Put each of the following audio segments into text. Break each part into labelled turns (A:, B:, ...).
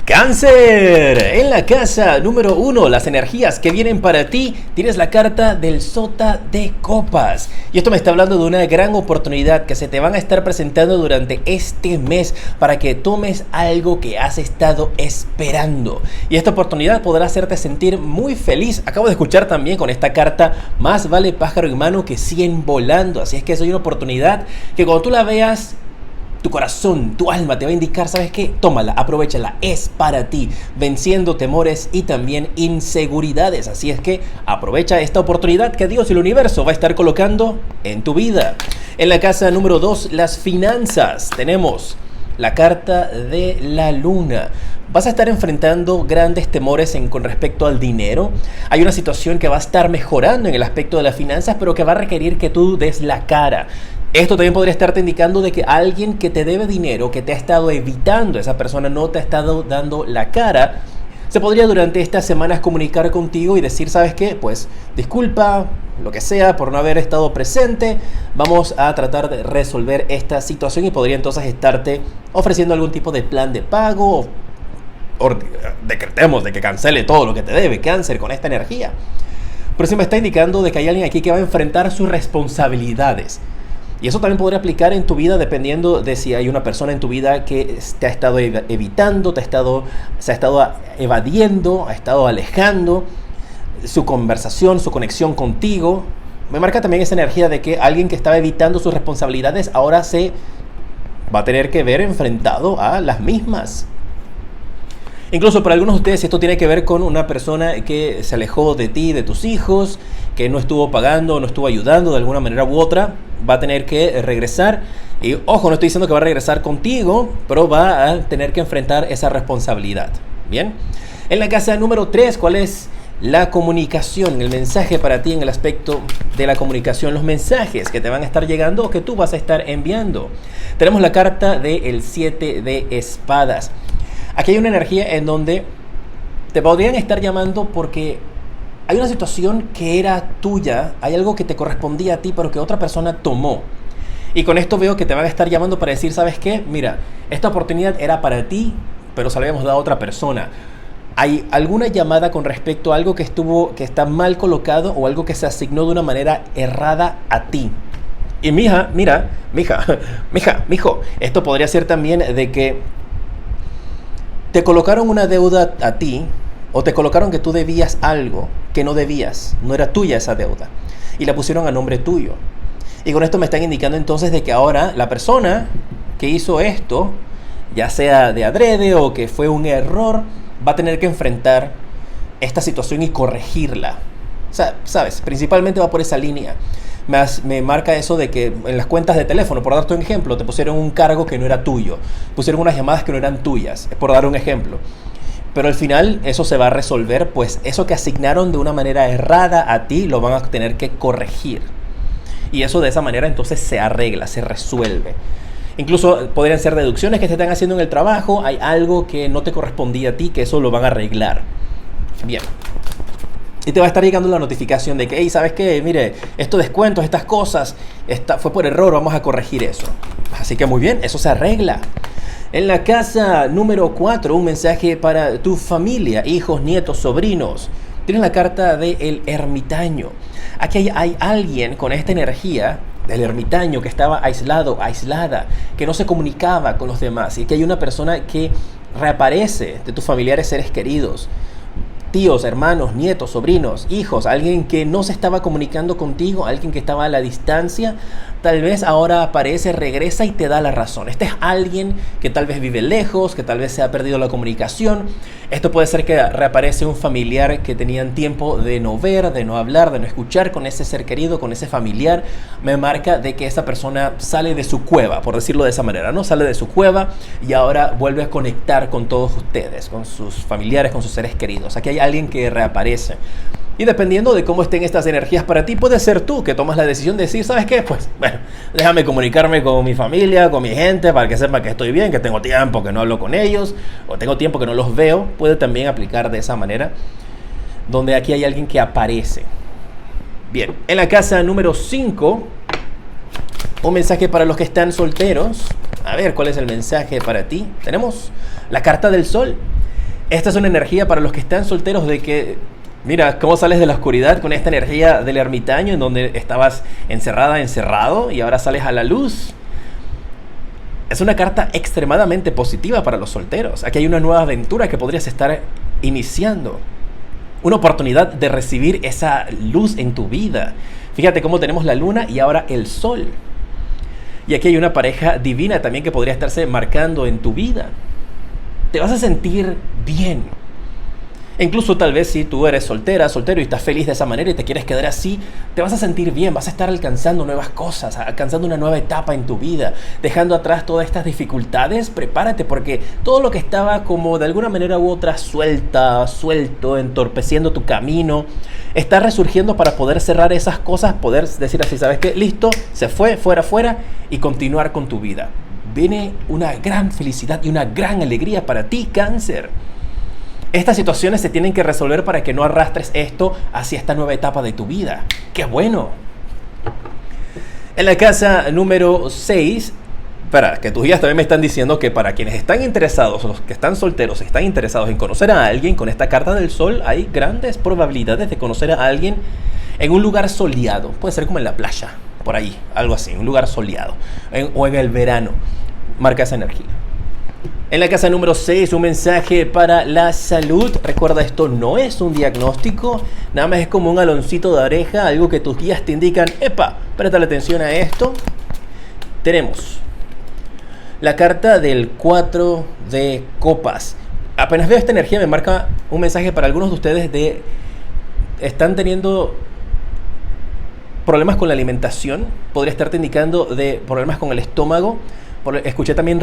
A: Cáncer, en la casa número 1, las energías que vienen para ti, tienes la carta del Sota de Copas. Y esto me está hablando de una gran oportunidad que se te van a estar presentando durante este mes para que tomes algo que has estado esperando. Y esta oportunidad podrá hacerte sentir muy feliz. Acabo de escuchar también con esta carta, más vale pájaro en mano que 100 volando. Así es que es una oportunidad que cuando tú la veas, tu corazón, tu alma te va a indicar, ¿sabes qué? Tómala, aprovéchala, es para ti, venciendo temores y también inseguridades. Así es que aprovecha esta oportunidad que Dios y el universo va a estar colocando en tu vida. En la casa número 2, las finanzas, tenemos la carta de la luna. Vas a estar enfrentando grandes temores con respecto al dinero. Hay una situación que va a estar mejorando en el aspecto de las finanzas, pero que va a requerir que tú des la cara. Esto también podría estarte indicando de que alguien que te debe dinero, que te ha estado evitando, esa persona no te ha estado dando la cara, se podría durante estas semanas comunicar contigo y decir, ¿sabes qué? Pues disculpa, lo que sea, por no haber estado presente, vamos a tratar de resolver esta situación y podría entonces estarte ofreciendo algún tipo de plan de pago o decretemos de que cancele todo lo que te debe, cáncer, con esta energía. Pero sí me está indicando de que hay alguien aquí que va a enfrentar sus responsabilidades. Y eso también podría aplicar en tu vida dependiendo de si hay una persona en tu vida que te ha estado evitando, se ha estado evadiendo, ha estado alejando su conversación, su conexión contigo. Me marca también esa energía de que alguien que estaba evitando sus responsabilidades ahora se va a tener que ver enfrentado a las mismas. Incluso para algunos de ustedes esto tiene que ver con una persona que se alejó de ti, de tus hijos, que no estuvo pagando, no estuvo ayudando de alguna manera u otra, va a tener que regresar. Y ojo, no estoy diciendo que va a regresar contigo, pero va a tener que enfrentar esa responsabilidad. Bien, en la casa número 3, ¿cuál es la comunicación? El mensaje para ti en el aspecto de la comunicación, los mensajes que te van a estar llegando o que tú vas a estar enviando. Tenemos la carta del 7 de espadas. Aquí hay una energía en donde te podrían estar llamando porque hay una situación que era tuya, hay algo que te correspondía a ti, pero que otra persona tomó. Y con esto veo que te van a estar llamando para decir, ¿sabes qué? Mira, esta oportunidad era para ti, pero se la habíamos dado a otra persona. ¿Hay alguna llamada con respecto a algo que está mal colocado o algo que se asignó de una manera errada a ti? Y mijo, esto podría ser también de que te colocaron una deuda a ti o te colocaron que tú debías algo que no debías, no era tuya esa deuda y la pusieron a nombre tuyo. Y con esto me están indicando entonces de que ahora la persona que hizo esto, ya sea de adrede o que fue un error, va a tener que enfrentar esta situación y corregirla. O sea, ¿sabes? Principalmente va por esa línea. Me marca eso de que en las cuentas de teléfono, por darte un ejemplo, te pusieron un cargo que no era tuyo, pusieron unas llamadas que no eran tuyas, por dar un ejemplo. Pero al final eso se va a resolver, pues eso que asignaron de una manera errada a ti lo van a tener que corregir. Y eso de esa manera entonces se arregla, se resuelve. Incluso podrían ser deducciones que te están haciendo en el trabajo, hay algo que no te correspondía a ti, que eso lo van a arreglar. Bien. Y te va a estar llegando la notificación de que, hey, ¿sabes qué? Mire, estos descuentos, estas cosas, fue por error, vamos a corregir eso. Así que muy bien, eso se arregla. En la casa número 4, un mensaje para tu familia, hijos, nietos, sobrinos. Tienes la carta del ermitaño. Aquí hay alguien con esta energía del ermitaño que estaba aislado, aislada, que no se comunicaba con los demás. Y que hay una persona que reaparece de tus familiares, seres queridos. Tíos, hermanos, nietos, sobrinos, hijos, alguien que no se estaba comunicando contigo, alguien que estaba a la distancia, tal vez ahora aparece, regresa y te da la razón. Este es alguien que tal vez vive lejos, que tal vez se ha perdido la comunicación. Esto puede ser que reaparece un familiar que tenían tiempo de no ver, de no hablar, de no escuchar con ese ser querido, con ese familiar. Me marca de que esa persona sale de su cueva, por decirlo de esa manera, ¿no? Sale de su cueva y ahora vuelve a conectar con todos ustedes, con sus familiares, con sus seres queridos. Aquí hay alguien que reaparece. Y dependiendo de cómo estén estas energías para ti, puede ser tú que tomas la decisión de decir, ¿sabes qué? Pues, bueno, déjame comunicarme con mi familia, con mi gente, para que sepa que estoy bien, que tengo tiempo que no hablo con ellos, o tengo tiempo que no los veo. Puede también aplicar de esa manera, donde aquí hay alguien que aparece. Bien, en la casa número 5, un mensaje para los que están solteros. A ver, ¿cuál es el mensaje para ti? Tenemos la carta del sol. Esta es una energía para los que están solteros de que, mira, cómo sales de la oscuridad con esta energía del ermitaño en donde estabas encerrada, encerrado y ahora sales a la luz. Es una carta extremadamente positiva para los solteros. Aquí hay una nueva aventura que podrías estar iniciando. Una oportunidad de recibir esa luz en tu vida. Fíjate cómo tenemos la luna y ahora el sol. Y aquí hay una pareja divina también que podría estarse marcando en tu vida. Te vas a sentir bien. Incluso tal vez si tú eres soltero y estás feliz de esa manera y te quieres quedar así, te vas a sentir bien, vas a estar alcanzando nuevas cosas, alcanzando una nueva etapa en tu vida, dejando atrás todas estas dificultades. Prepárate porque todo lo que estaba como de alguna manera u otra suelto, entorpeciendo tu camino, está resurgiendo para poder cerrar esas cosas, poder decir así, ¿sabes qué? Listo, se fue, fuera y continuar con tu vida. Viene una gran felicidad y una gran alegría para ti, Cáncer. Estas situaciones se tienen que resolver para que no arrastres esto hacia esta nueva etapa de tu vida. ¡Qué bueno! En la casa número 6, que tus guías también me están diciendo que para quienes están interesados, los que están solteros, están interesados en conocer a alguien, con esta carta del sol hay grandes probabilidades de conocer a alguien en un lugar soleado. Puede ser como en la playa, por ahí, algo así, un lugar soleado. O en el verano. Marca esa energía. En la casa número 6, un mensaje para la salud. Recuerda, esto no es un diagnóstico, nada más es como un aloncito de oreja, algo que tus guías te indican. ¡Epa! Préstale atención a esto. Tenemos la carta del 4 de copas. Apenas veo esta energía me marca un mensaje para algunos de ustedes de... Están teniendo problemas con la alimentación. Podría estarte indicando de problemas con el estómago. Escuché también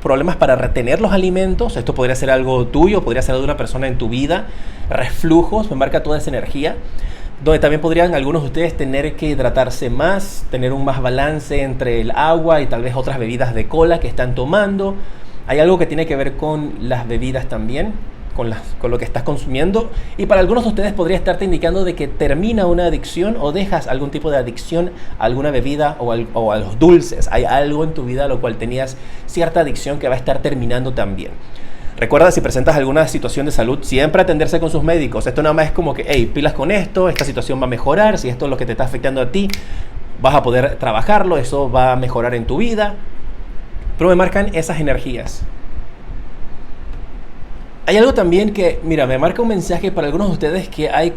A: problemas para retener los alimentos. Esto podría ser algo tuyo, podría ser de una persona en tu vida. Reflujos, me marca toda esa energía. Donde también podrían algunos de ustedes tener que hidratarse más, tener un más balance entre el agua y tal vez otras bebidas de cola que están tomando. Hay algo que tiene que ver con las bebidas también, con lo que estás consumiendo. Y para algunos de ustedes podría estarte indicando de que termina una adicción o dejas algún tipo de adicción a alguna bebida o a los dulces. Hay algo en tu vida a lo cual tenías cierta adicción que va a estar terminando también. Recuerda, si presentas alguna situación de salud, siempre atenderse con sus médicos. Esto nada más es como que, hey, pilas con esto, esta situación va a mejorar. Si esto es lo que te está afectando a ti, vas a poder trabajarlo, eso va a mejorar en tu vida. Pero me marcan esas energías. Hay algo también que, mira, me marca un mensaje para algunos de ustedes que hay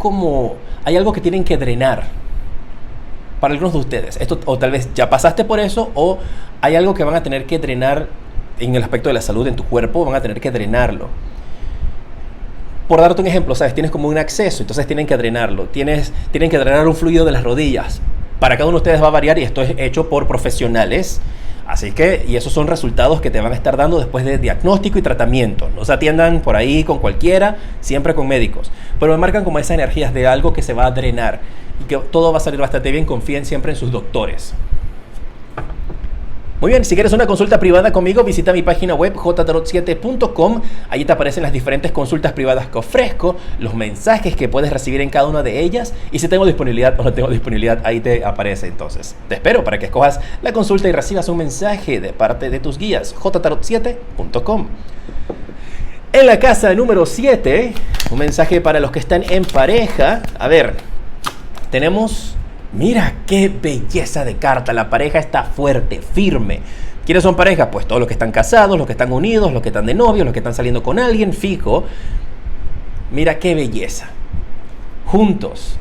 A: algo que tienen que drenar. Para algunos de ustedes. Esto, o tal vez ya pasaste por eso, o hay algo que van a tener que drenar en el aspecto de la salud en tu cuerpo, van a tener que drenarlo. Por darte un ejemplo, ¿sabes? Tienes como un acceso, entonces tienen que drenarlo. Tienen que drenar un fluido de las rodillas. Para cada uno de ustedes va a variar y esto es hecho por profesionales. Así que, y esos son resultados que te van a estar dando después de diagnóstico y tratamiento. No se atiendan por ahí con cualquiera, siempre con médicos. Pero me marcan como esas energías de algo que se va a drenar y que todo va a salir bastante bien. Confíen siempre en sus doctores. Muy bien, si quieres una consulta privada conmigo, visita mi página web jtarot7.com. Allí te aparecen las diferentes consultas privadas que ofrezco, los mensajes que puedes recibir en cada una de ellas y si tengo disponibilidad o no tengo disponibilidad, ahí te aparece entonces. Te espero para que escojas la consulta y recibas un mensaje de parte de tus guías, jtarot7.com. En la casa número 7, un mensaje para los que están en pareja. A ver, tenemos... Mira qué belleza de carta, la pareja está fuerte, firme. ¿Quiénes son pareja? Pues todos los que están casados, los que están unidos, los que están de novios, los que están saliendo con alguien fijo. Mira qué belleza. Juntos,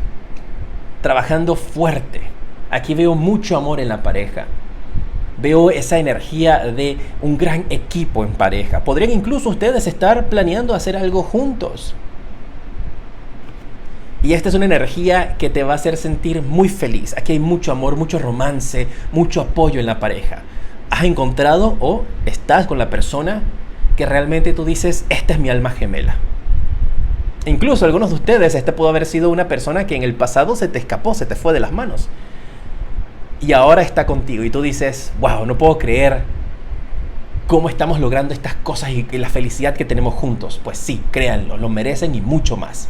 A: trabajando fuerte. Aquí veo mucho amor en la pareja. Veo esa energía de un gran equipo en pareja. Podrían incluso ustedes estar planeando hacer algo juntos. Y esta es una energía que te va a hacer sentir muy feliz. Aquí hay mucho amor, mucho romance, mucho apoyo en la pareja. ¿Has encontrado o estás con la persona que realmente tú dices, esta es mi alma gemela? Incluso algunos de ustedes, este pudo haber sido una persona que en el pasado se te escapó, se te fue de las manos. Y ahora está contigo y tú dices, wow, no puedo creer cómo estamos logrando estas cosas y la felicidad que tenemos juntos. Pues sí, créanlo, lo merecen y mucho más.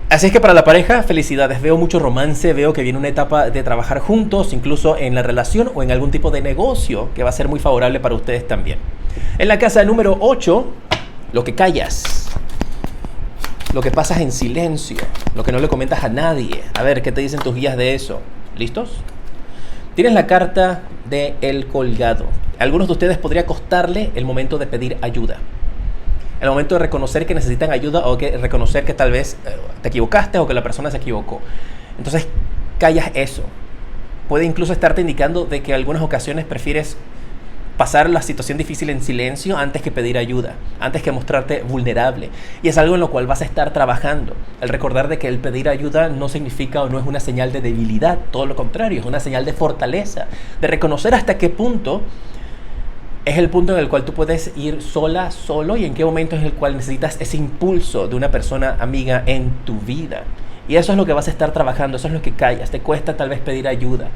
A: Así es que para la pareja, felicidades. Veo mucho romance, veo que viene una etapa de trabajar juntos, incluso en la relación o en algún tipo de negocio que va a ser muy favorable para ustedes también. En la casa número 8, lo que callas, lo que pasas en silencio, lo que no le comentas a nadie. A ver, ¿qué te dicen tus guías de eso? ¿Listos? Tienes la carta de El Colgado. A algunos de ustedes podría costarle el momento de pedir ayuda. El momento de reconocer que necesitan ayuda o que reconocer que tal vez te equivocaste o que la persona se equivocó. Entonces, callas eso. Puede incluso estarte indicando de que en algunas ocasiones prefieres pasar la situación difícil en silencio antes que pedir ayuda, antes que mostrarte vulnerable. Y es algo en lo cual vas a estar trabajando. El recordar de que el pedir ayuda no significa o no es una señal de debilidad, todo lo contrario, es una señal de fortaleza, de reconocer hasta qué punto es el punto en el cual tú puedes ir sola, solo, y en qué momento es el cual necesitas ese impulso de una persona amiga en tu vida. Y eso es lo que vas a estar trabajando, eso es lo que callas. Te cuesta tal vez pedir ayuda.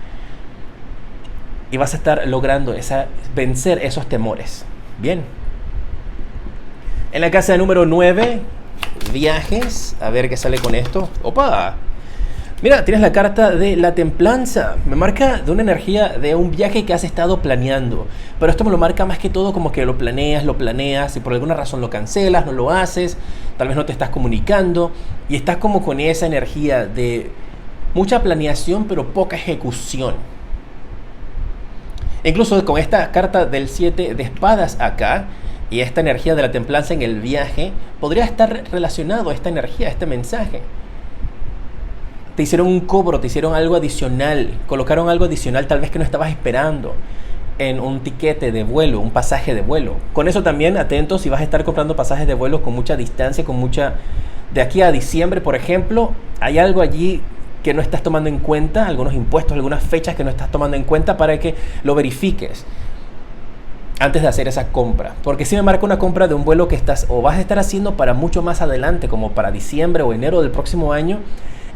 A: Y vas a estar logrando vencer esos temores. Bien. En la casa número 9, viajes. A ver qué sale con esto. ¡Opa! Mira, tienes la carta de la templanza. Me marca de una energía de un viaje que has estado planeando. Pero esto me lo marca más que todo como que lo planeas y por alguna razón lo cancelas, no lo haces. Tal vez no te estás comunicando. Y estás como con esa energía de mucha planeación pero poca ejecución. Incluso con esta carta del 7 de espadas acá y esta energía de la templanza en el viaje, podría estar relacionado a esta energía, a este mensaje. Te hicieron un cobro, te hicieron algo adicional, colocaron algo adicional tal vez que no estabas esperando en un tiquete de vuelo, un pasaje de vuelo. Con eso también atentos si vas a estar comprando pasajes de vuelo con mucha distancia, de aquí a diciembre, por ejemplo, hay algo allí que no estás tomando en cuenta, algunos impuestos, algunas fechas que no estás tomando en cuenta para que lo verifiques antes de hacer esa compra. Porque si me marca una compra de un vuelo que estás o vas a estar haciendo para mucho más adelante, como para diciembre o enero del próximo año,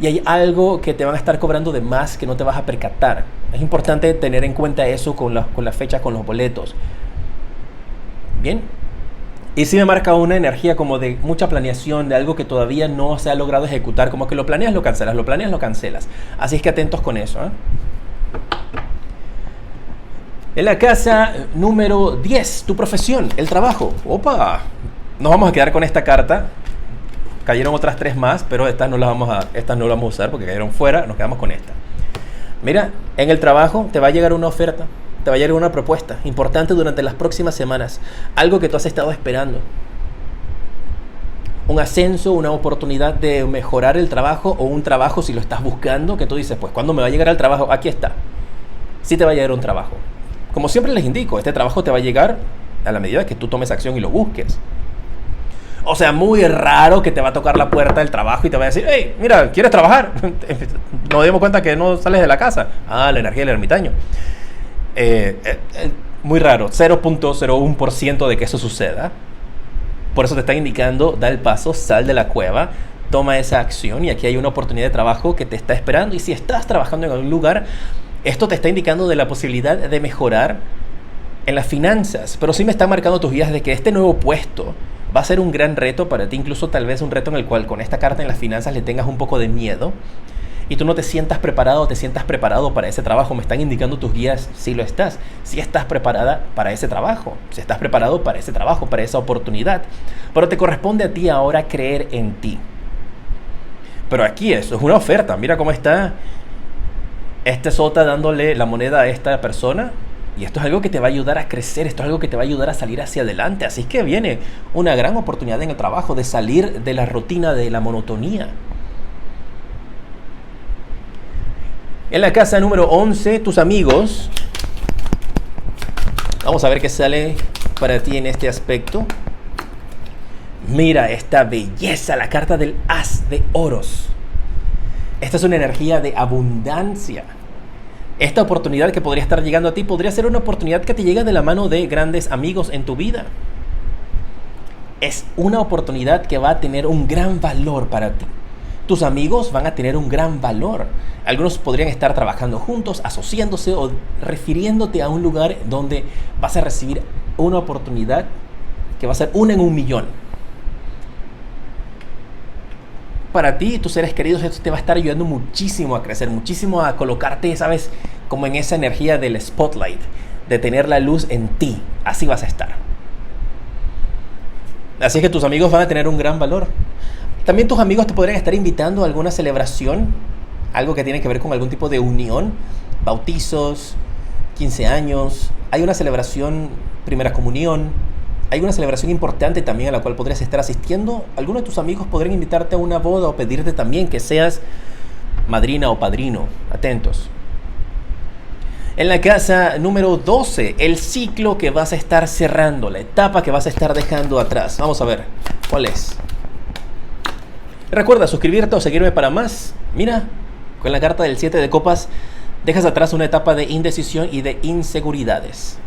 A: y hay algo que te van a estar cobrando de más que no te vas a percatar. Es importante tener en cuenta eso con las fechas, con los boletos. Bien. Y si me marca una energía como de mucha planeación, de algo que todavía no se ha logrado ejecutar, como que lo planeas, lo cancelas, lo planeas, lo cancelas. Así es que atentos con eso, ¿eh? En la casa número 10, tu profesión, el trabajo. ¡Opa! Nos vamos a quedar con esta carta. Cayeron otras 3 más, pero estas no las vamos a usar porque cayeron fuera. Nos quedamos con esta. Mira, en el trabajo te va a llegar una oferta. Te va a llegar una propuesta importante durante las próximas semanas. Algo que tú has estado esperando. Un ascenso, una oportunidad de mejorar el trabajo o un trabajo si lo estás buscando. Que tú dices, pues, ¿cuándo me va a llegar el trabajo? Aquí está. Sí te va a llegar un trabajo. Como siempre les indico, este trabajo te va a llegar a la medida que tú tomes acción y lo busques. O sea, muy raro que te va a tocar la puerta del trabajo y te va a decir, hey, mira, ¿quieres trabajar? Nos dimos cuenta que no sales de la casa. Ah, la energía del ermitaño. Muy raro, 0.01% de que eso suceda. Por eso te está indicando, da el paso, sal de la cueva, toma esa acción y aquí hay una oportunidad de trabajo que te está esperando. Y si estás trabajando en algún lugar, esto te está indicando de la posibilidad de mejorar en las finanzas. Pero sí me están marcando tus guías de que este nuevo puesto va a ser un gran reto para ti, incluso tal vez un reto en el cual con esta carta en las finanzas le tengas un poco de miedo y tú no te sientas preparado o te sientas preparado para ese trabajo. Me están indicando tus guías si lo estás, si estás preparada para ese trabajo, si estás preparado para ese trabajo, para esa oportunidad. Pero te corresponde a ti ahora creer en ti. Pero aquí eso es una oferta. Mira cómo está este sota dándole la moneda a esta persona. Y esto es algo que te va a ayudar a crecer, esto es algo que te va a ayudar a salir hacia adelante. Así que viene una gran oportunidad en el trabajo de salir de la rutina, de la monotonía. En la casa número 11, tus amigos. Vamos a ver qué sale para ti en este aspecto. Mira esta belleza, la carta del As de Oros. Esta es una energía de abundancia. Esta oportunidad que podría estar llegando a ti podría ser una oportunidad que te llega de la mano de grandes amigos en tu vida. Es una oportunidad que va a tener un gran valor para ti. Tus amigos van a tener un gran valor. Algunos podrían estar trabajando juntos, asociándose o refiriéndote a un lugar donde vas a recibir una oportunidad que va a ser 1 en 1.000.000. Para ti y tus seres queridos esto te va a estar ayudando muchísimo a crecer, muchísimo a colocarte, ¿sabes? Como en esa energía del spotlight, de tener la luz en ti. Así vas a estar. Así es que tus amigos van a tener un gran valor. También tus amigos te podrían estar invitando a alguna celebración, algo que tiene que ver con algún tipo de unión, bautizos, 15 años, hay una celebración, primera comunión, hay una celebración importante también a la cual podrías estar asistiendo. Algunos de tus amigos podrían invitarte a una boda o pedirte también que seas madrina o padrino. Atentos. En la casa número 12, el ciclo que vas a estar cerrando, la etapa que vas a estar dejando atrás. Vamos a ver, ¿cuál es? Recuerda suscribirte o seguirme para más. Mira, con la carta del 7 de copas, dejas atrás una etapa de indecisión y de inseguridades.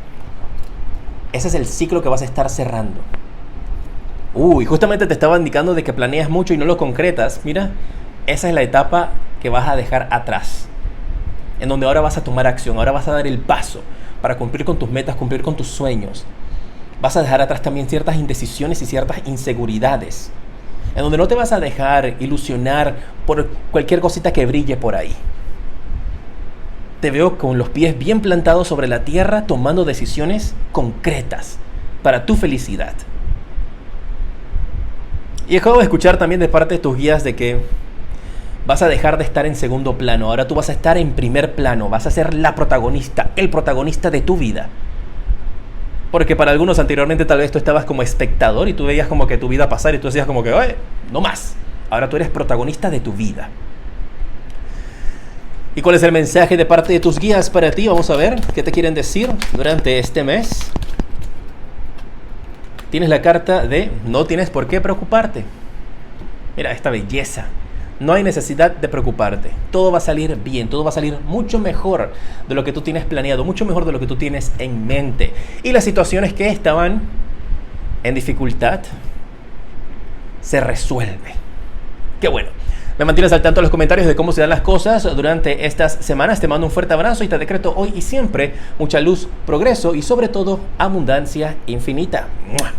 A: Ese es el ciclo que vas a estar cerrando. Y justamente te estaba indicando de que planeas mucho y no lo concretas. Mira, esa es la etapa que vas a dejar atrás, en donde ahora vas a tomar acción, ahora vas a dar el paso para cumplir con tus metas, cumplir con tus sueños. Vas a dejar atrás también ciertas indecisiones y ciertas inseguridades, en donde no te vas a dejar ilusionar por cualquier cosita que brille por ahí. Te veo con los pies bien plantados sobre la tierra, tomando decisiones concretas para tu felicidad. Y acabo de escuchar también de parte de tus guías de que vas a dejar de estar en segundo plano. Ahora tú vas a estar en primer plano. Vas a ser la protagonista, el protagonista de tu vida. Porque para algunos anteriormente tal vez tú estabas como espectador y tú veías como que tu vida pasar y tú decías como que, oye, no más. Ahora tú eres protagonista de tu vida. ¿Y cuál es el mensaje de parte de tus guías para ti? Vamos a ver qué te quieren decir durante este mes. Tienes la carta de no tienes por qué preocuparte. Mira esta belleza. No hay necesidad de preocuparte. Todo va a salir bien, todo va a salir mucho mejor de lo que tú tienes planeado, mucho mejor de lo que tú tienes en mente. Y las situaciones que estaban en dificultad se resuelven. Qué bueno. Me mantienes al tanto en los comentarios de cómo se dan las cosas durante estas semanas. Te mando un fuerte abrazo y te decreto hoy y siempre mucha luz, progreso y sobre todo abundancia infinita. ¡Mua!